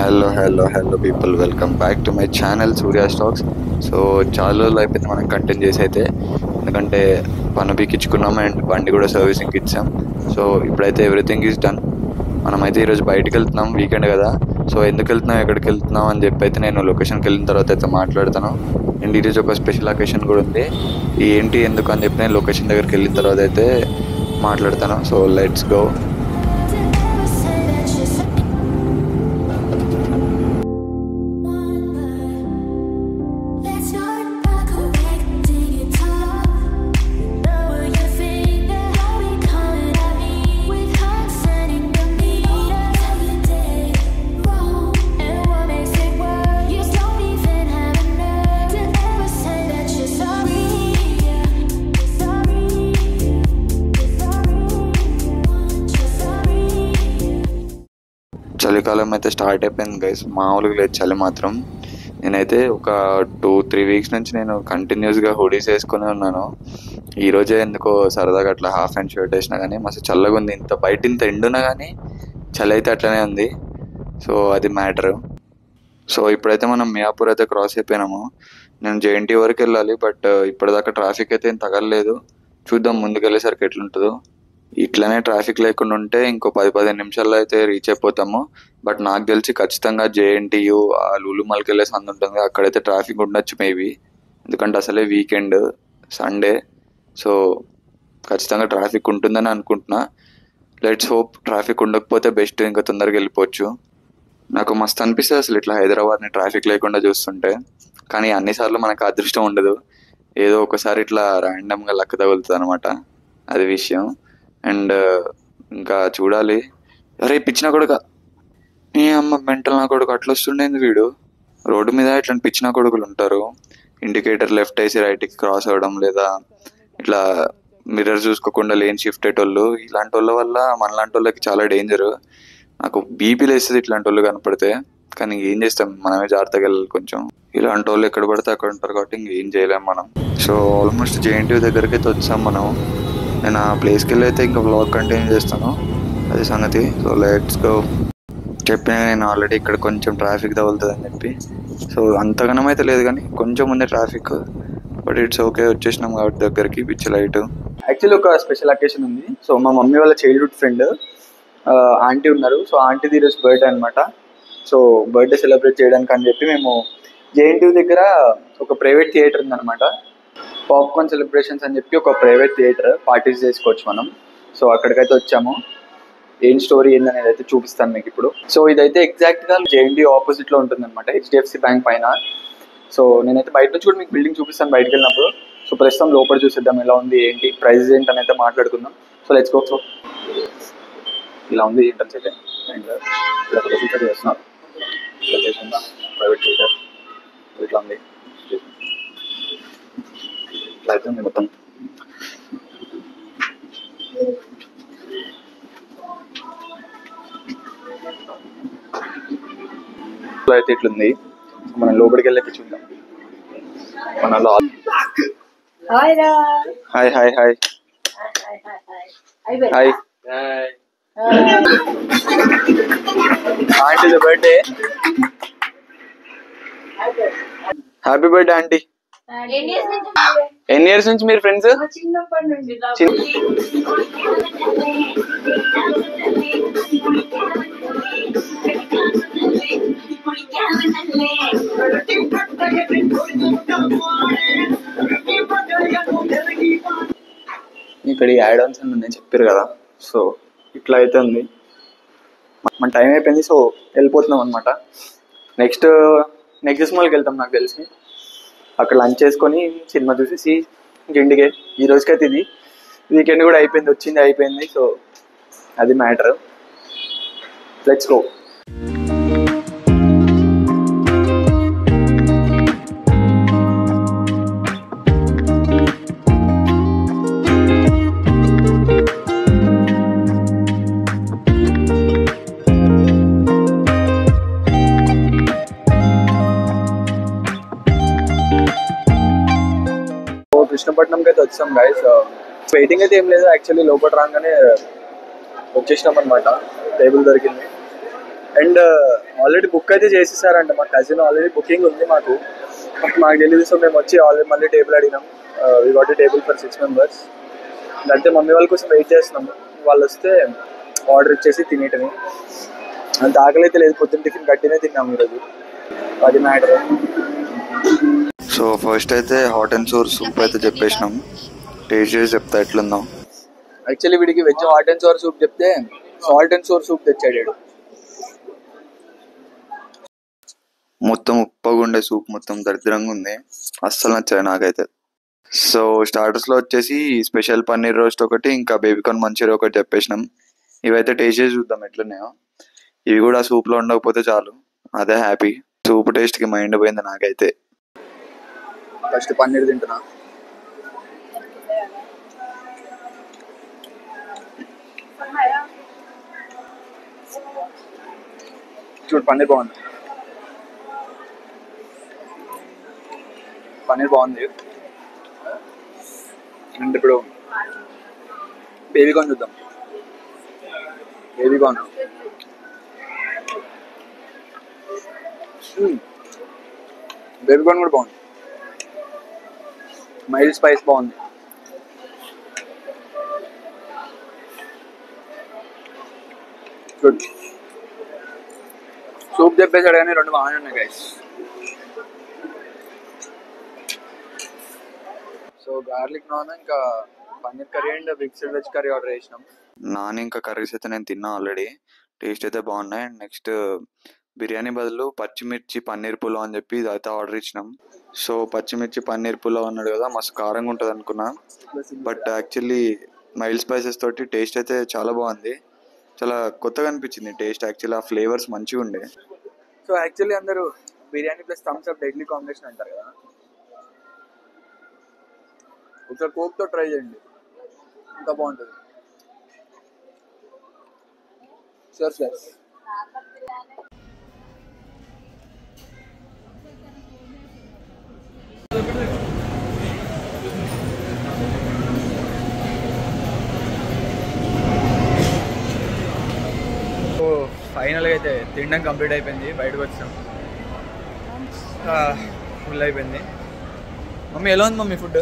Hello people, welcome back to my channel Surya stocks. So చాలా రోజులు అయిపోయింది మనం కంటెంట్ చేసి అయితే, ఎందుకంటే పన్ను పీకించుకున్నాం అండ్ బండి కూడా సర్వీసింగ్కి ఇచ్చాం. సో ఇప్పుడైతే ఎవ్రీథింగ్ ఈజ్ డన్. మనమైతే ఈరోజు బయటకు వెళ్తున్నాం, వీకెండ్ కదా. సో ఎందుకు వెళ్తున్నాం, ఎక్కడికి వెళ్తున్నాం అని చెప్పి అయితే నేను లొకేషన్కి వెళ్ళిన తర్వాత అయితే మాట్లాడతాను. అండ్ ఈరోజు ఒక స్పెషల్ అకేషన్ కూడా ఉంది. ఏంటి ఎందుకు అని చెప్పి నేను లొకేషన్ దగ్గరికి వెళ్ళిన తర్వాత అయితే మాట్లాడతాను. So let's go. చలికాలం అయితే స్టార్ట్ అయిపోయింది గైస్, మామూలుగా లేదు చలి మాత్రం. నేనైతే ఒక 2-3 వీక్స్ నుంచి నేను కంటిన్యూస్గా హుడీస్ వేసుకుని ఉన్నాను. ఈరోజే ఎందుకో సరదాగా అట్లా హాఫ్ హ్యాండ్ షర్ట్ వేసినా కానీ మస్తు చల్లగా ఉంది. బయట ఇంత ఎండున్నా కానీ చలి అయితే అట్లనే ఉంది. సో అది మ్యాటర్. సో ఇప్పుడైతే మనం మియాపూర్ అయితే క్రాస్ అయిపోయినాము. నేను జేఎన్టీ వరకు వెళ్ళాలి, బట్ ఇప్పటిదాకా ట్రాఫిక్ అయితే ఏం తగలలేదు. చూద్దాం ముందుకు వెళ్ళేసరికి ఎట్లుంటుందో. ఇట్లనే ట్రాఫిక్ లేకుండా ఉంటే ఇంకో 10-15 నిమిషాల్లో అయితే రీచ్ అయిపోతాము. బట్ నాకు తెలిసి ఖచ్చితంగా జేఎన్టీయు ఆ లూలు మాల్కి వెళ్ళే సందు ఉంటుంది, అక్కడైతే ట్రాఫిక్ ఉండొచ్చు మేబీ. ఎందుకంటే అసలే వీకెండ్, సండే. సో ఖచ్చితంగా ట్రాఫిక్ ఉంటుందని అనుకుంటున్నా. లెట్స్ హోప్ ట్రాఫిక్ ఉండకపోతే బెస్ట్, ఇంకా తొందరగా వెళ్ళిపోవచ్చు. నాకు మస్తు అనిపిస్తుంది అసలు ఇట్లా హైదరాబాద్ని ట్రాఫిక్ లేకుండా చూస్తుంటే. కానీ అన్నిసార్లు మనకు అదృష్టం ఉండదు, ఏదో ఒకసారి ఇట్లా ర్యాండమ్గా లక్ తగులుతుంది అనమాట, అది విషయం. అండ్ ఇంకా చూడాలి. అరే పిచ్చిన కొడుక, నీ అమ్మ మెంటల్ నా కొడుకు అట్లా వస్తుండేది వీడు. రోడ్డు మీద ఇట్లాంటి పిచ్చిన కొడుకులు ఉంటారు. ఇండికేటర్ లెఫ్ట్ వేసి రైట్కి క్రాస్ అవ్వడం, లేదా ఇట్లా మిర్రర్ చూసుకోకుండా లేన్ షిఫ్ట్ అయ్యేటోళ్ళు. ఇలాంటి వాళ్ళ వల్ల మనలాంటి వాళ్ళకి చాలా డేంజర్. నాకు బీపీ లేస్తుంది ఇట్లాంటి వాళ్ళు కనపడితే. కానీ ఏం చేస్తాం, మనమే జాగ్రత్తగా వెళ్ళాలి కొంచెం. ఇలాంటి వాళ్ళు ఎక్కడ పడితే అక్కడ ఉంటారు కాబట్టి ఇంకేం చేయలేం మనం. సో ఆల్మోస్ట్ జేఎన్టీ దగ్గరికి అయితే వచ్చాం మనం. నేను ఆ ప్లేస్కి వెళ్ళి అయితే ఇంకా వ్లాగ్ కంటిన్యూ చేస్తాను, అది సంగతి. So let's go. చెప్పినా నేను ఆల్రెడీ ఇక్కడ కొంచెం ట్రాఫిక్ తగులుతుంది అని చెప్పి. సో అంతగానం అయితే లేదు కానీ కొంచెం ఉంది ట్రాఫిక్, బట్ ఇట్స్ ఓకే. వచ్చేసినాం కాబట్టి దగ్గరికి పిచ్చి లైట్. యాక్చువల్లీ ఒక స్పెషల్ అకేషన్ ఉంది. సో మా మమ్మీ వాళ్ళ చైల్డ్హుడ్ ఫ్రెండ్ ఆంటీ ఉన్నారు. సో ఆంటీది ఈరోజు బర్త్డే అనమాట. సో బర్త్డే సెలబ్రేట్ చేయడానికి అని చెప్పి మేము జేఎన్టీ దగ్గర ఒక ప్రైవేట్ థియేటర్ ఉందన్నమాట. పాప్కార్న్ సెలబ్రేషన్స్ అని చెప్పి ఒక ప్రైవేట్ థియేటర్, పార్టీస్ చేసుకోవచ్చు మనం. సో అక్కడికైతే వచ్చాము. ఏం స్టోరీ ఏందనేది అయితే చూపిస్తాను మీకు ఇప్పుడు. సో ఇదైతే ఎగ్జాక్ట్గా జేఎన్టీ ఆపోజిట్లో ఉంటుంది అనమాట, హెచ్డిఎఫ్సి బ్యాంక్ పైన. సో నేనైతే బయట నుంచి కూడా మీకు బిల్డింగ్ చూపిస్తాను బయటకు వెళ్ళినప్పుడు. సో ప్రస్తుతం లోపల చూసేద్దాం ఎలా ఉంది ఏంటి, ప్రైజెస్ ఏంటని అయితే మాట్లాడుకుందాం. So let's go. సో ఇలా ఉంది ఎంట్రన్స్ అయితే. అండ్ ఇక్కడ చేస్తున్నాం ప్రైవేట్ థియేటర్, ఇట్లా ఉంది మొత్తం. అయితే ఇట్లుంది. మనం లోపలికి వెళ్ళి చూద్దాం. మన hi hi hi hi aunty birthday. Happy birthday aunty. ఎన్ని ఇయర్స్ నుంచి మీరు ఫ్రెండ్స్? ఇక్కడ యాడ్ ఆన్స్ అని నేను చెప్పారు కదా. సో ఇట్లా అయితే ఉంది. మన టైం అయిపోయింది, సో వెళ్ళిపోతున్నాం అనమాట. నెక్స్ట్ మాల్కి వెళ్తాం నాకు తెలిసి. అక్కడ లంచ్ చేసుకొని సినిమా చూసేసి ఇంటికి. ఈ రోజుకైతే ఇది వీకెండ్ కూడా అయిపోయింది, వచ్చింది అయిపోయింది. సో అది మ్యాటర్. Let's go. కృష్ణపట్నంకి అయితే వచ్చాం గైస్. వెయిటింగ్ అయితే ఏం లేదు, యాక్చువల్లీ లోపల రాగానే వచ్చేసినాం అనమాట. టేబుల్ దొరికింది. అండ్ ఆల్రెడీ బుక్ అయితే చేసేసారంట, మా కజిన్ ఆల్రెడీ బుకింగ్ ఉంది మాకు, బట్ మాకు తెలియదు. సో మేము వచ్చి ఆల్రెడీ మళ్ళీ టేబుల్ అడిగినాం. We got a table for 6 members. అంటే మమ్మీ వాళ్ళ కోసం వెయిట్ చేస్తున్నాము, వాళ్ళు వస్తే ఆర్డర్ ఇచ్చేసి తినేటమే. అంత ఆకలి అయితే లేదు, పొద్దున్న టిఫిన్ గట్టినే తిన్నాము ఈరోజు. అది మ్యాటర్. సో ఫస్ట్ అయితే హాట్ అండ్ సోర్ సూప్ అయితే చెప్పేసినాం, టేస్ట్ చేసి చెప్తా ఎట్లుందాం. యాక్చువల్లీ వీడికి veg hot and sour soup చెప్తే సాల్ట్ అండ్ సోర్ సూప్ తెచ్చాడు. మొత్తం ఉప్పగుండే సూప్, మొత్తం దరిద్రంగా ఉంది, అస్సలు నచ్చాయి నాకైతే. సో స్టార్టర్స్లో వచ్చేసి స్పెషల్ పన్నీర్ రోస్ట్ ఒకటి, ఇంకా బేబీకార్న్ మంచూరియా ఒకటి చెప్పేసినాం. ఇవైతే టేస్ట్ చేసి చూద్దాం ఎట్లున్నాయో. ఇవి కూడా సూప్లో ఉండకపోతే చాలు, అదే హ్యాపీ. సూప్ టేస్ట్కి మైండ్ పోయింది నాకైతే. ఫస్ట్ పన్నీర్ తింటున్నా. చూడు పన్నీర్ బాగుంది, పన్నీర్ బాగుంది. అండ్ ఇప్పుడు బేబీకార్న్ చూద్దాం. బేబీకార్న్ బేబీకార్న్ కూడా బాగుంది, మైల్డ్ స్పైస్ బాగుంది. గుడ్. సూప్ చెప్పేసాడు కానీ రెండు బాగానే ఉన్నాయి గైస్. సో గార్లిక్ నాన్, ఇంకా paneer curry and mixed veg curry order చేసినాం. నాన్ ఇంకా కర్రీస్ అయితే నేను తిన్నా ఆల్రెడీ, టేస్ట్ అయితే బాగున్నాయి. అండ్ నెక్స్ట్ బిర్యానీ బదులు పచ్చిమిర్చి పన్నీర్ పులావ్ అని చెప్పి ఇది అయితే ఆర్డర్ ఇచ్చినాం. సో పచ్చిమిర్చి పన్నీర్ పులావ్ అన్నాడు కదా, మస్తు కారంగా ఉంటుంది అనుకున్నా, బట్ యాక్చువల్లీ మైల్డ్ స్పైసెస్ తోటి టేస్ట్ అయితే చాలా బాగుంది, చాలా కొత్తగా అనిపించింది టేస్ట్. యాక్చువల్లీ ఆ ఫ్లేవర్స్ మంచిగా ఉండే. సో యాక్చువల్లీ అందరూ biryani plus Thums Up deadly combination అంటారు కదా, ఒకసారి కోక్తో ట్రై చేయండి, ఇంకా బాగుంటుంది. Sure sure. సో ఫైనల్గా అయితే తినడం కంప్లీట్ అయిపోయింది, బయటకు వచ్చాం, ఫుల్ అయిపోయింది. మమ్మీ ఎలా ఉంది మమ్మీ ఫుడ్?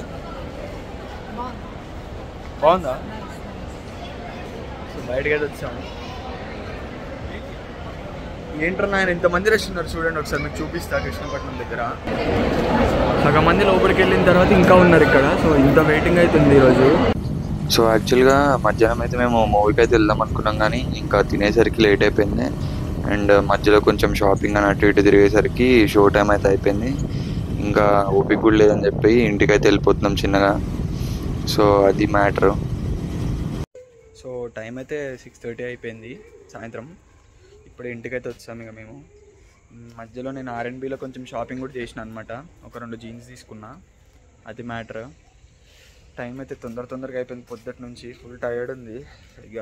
బాగుందా? సో బయటకైతే వచ్చాము. ఏంటన్నా ఆయన ఇంతమంది రష్ ఉన్నారు చూడండి, ఒకసారి మీకు చూపిస్తా. కృష్ణపట్నం దగ్గర సగం మంది లోపలికి వెళ్ళిన తర్వాత ఇంకా ఉన్నారు ఇక్కడ. సో ఇంత వెయిటింగ్ అవుతుంది ఈరోజు. సో యాక్చువల్గా మధ్యాహ్నం అయితే మేము మూవీకి అయితే వెళ్దాం అనుకున్నాం, కానీ ఇంకా తినేసరికి లేట్ అయిపోయింది. అండ్ మధ్యలో కొంచెం షాపింగ్ అని అటు ఇటు తిరిగేసరికి షో టైం అయితే అయిపోయింది. ఇంకా ఓపిక కూడా లేదని చెప్పి ఇంటికైతే వెళ్ళిపోతున్నాం చిన్నగా. సో అది మ్యాటర్. సో టైం అయితే 6:30 అయిపోయింది సాయంత్రం. ఇప్పుడు ఇంటికైతే వచ్చాము ఇక మేము. మధ్యలో నేను R&Bలో కొంచెం షాపింగ్ కూడా చేసిన అనమాట, ఒక 2 జీన్స్ తీసుకున్నా, అది మ్యాటర్. టైం అయితే తొందరగా అయిపోయింది, పొద్దుటి నుంచి ఫుల్ టైర్డ్ ఉంది. ఇక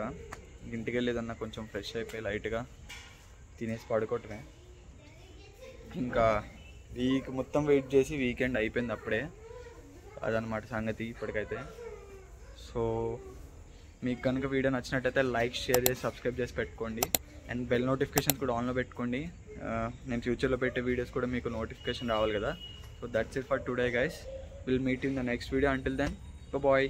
ఇంటికి వెళ్ళేదన్నా కొంచెం ఫ్రెష్ అయిపోయి లైట్గా తినేసి పడుకోవటమే. ఇంకా వీక్ మొత్తం వెయిట్ చేసి వీకెండ్ అయిపోయింది అప్పుడే, అదనమాట సంగతి ఇప్పటికైతే. సో మీకు కనుక వీడియో నచ్చినట్టయితే లైక్, షేర్ చేసి సబ్స్క్రైబ్ చేసి పెట్టుకోండి. అండ్ బెల్ నోటిఫికేషన్స్ కూడా ఆన్లో పెట్టుకోండి, నేను ఫ్యూచర్లో పెట్టే వీడియోస్ కూడా మీకు నోటిఫికేషన్ రావాలి కదా. So that's it for today guys, will meet in the next video. Until then, bye.